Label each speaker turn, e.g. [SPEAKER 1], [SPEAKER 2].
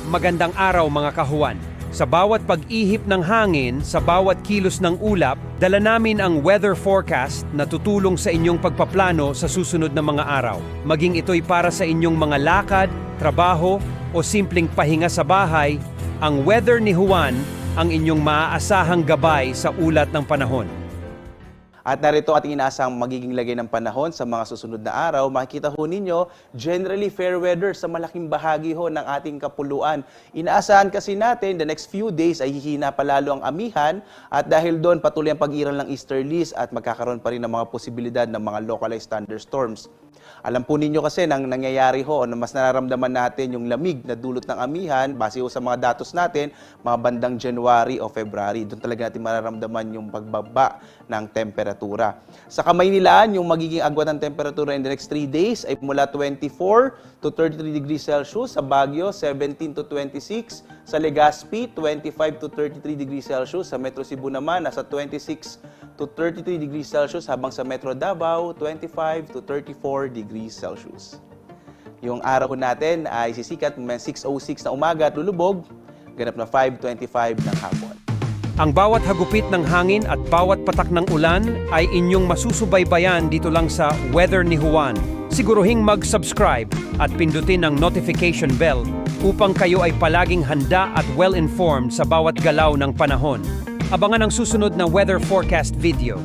[SPEAKER 1] Magandang araw mga kahuwan. Sa bawat pag-ihip ng hangin, sa bawat kilos ng ulap, dala namin ang weather forecast na tutulong sa inyong pagpaplano sa susunod na mga araw. Maging ito'y para sa inyong mga lakad, trabaho o simpleng pahinga sa bahay, ang weather ni Juan ang inyong maaasahang gabay sa ulat ng panahon.
[SPEAKER 2] At narito ating inaasang magiging lagay ng panahon sa mga susunod na araw. Makikita ho ninyo, generally fair weather sa malaking bahagi ho ng ating kapuluan. Inaasahan kasi natin, the next few days ay hihina palalo ang amihan at dahil doon patuloy ang pag-iral ng easterlies at magkakaroon pa rin ng mga posibilidad ng mga localized thunderstorms. Alam po ninyo kasi nang nangyayari ho, na mas nararamdaman natin yung lamig na dulot ng amihan, base ho sa mga datos natin, mga bandang January o February. Doon talaga natin mararamdaman yung pagbaba ng temperatura. Sa Kamaynilaan, yung magiging agwat ng temperatura in the next 3 days ay mula 24 to 33 degrees Celsius. Sa Baguio, 17 to 26. Sa Legazpi, 25 to 33 degrees Celsius. Sa Metro Cebu naman, nasa 26 to 33 degrees Celsius, habang sa Metro Davao, 25 to 34 degrees Celsius. Yung araw natin ay sisikat ng 6:06 na umaga at lulubog, ganap na 5:25 ng hapon.
[SPEAKER 1] Ang bawat hagupit ng hangin at bawat patak ng ulan ay inyong masusubaybayan dito lang sa Weather ni Juan. Siguruhing mag-subscribe at pindutin ang notification bell upang kayo ay palaging handa at well-informed sa bawat galaw ng panahon. Abangan ang susunod na weather forecast video.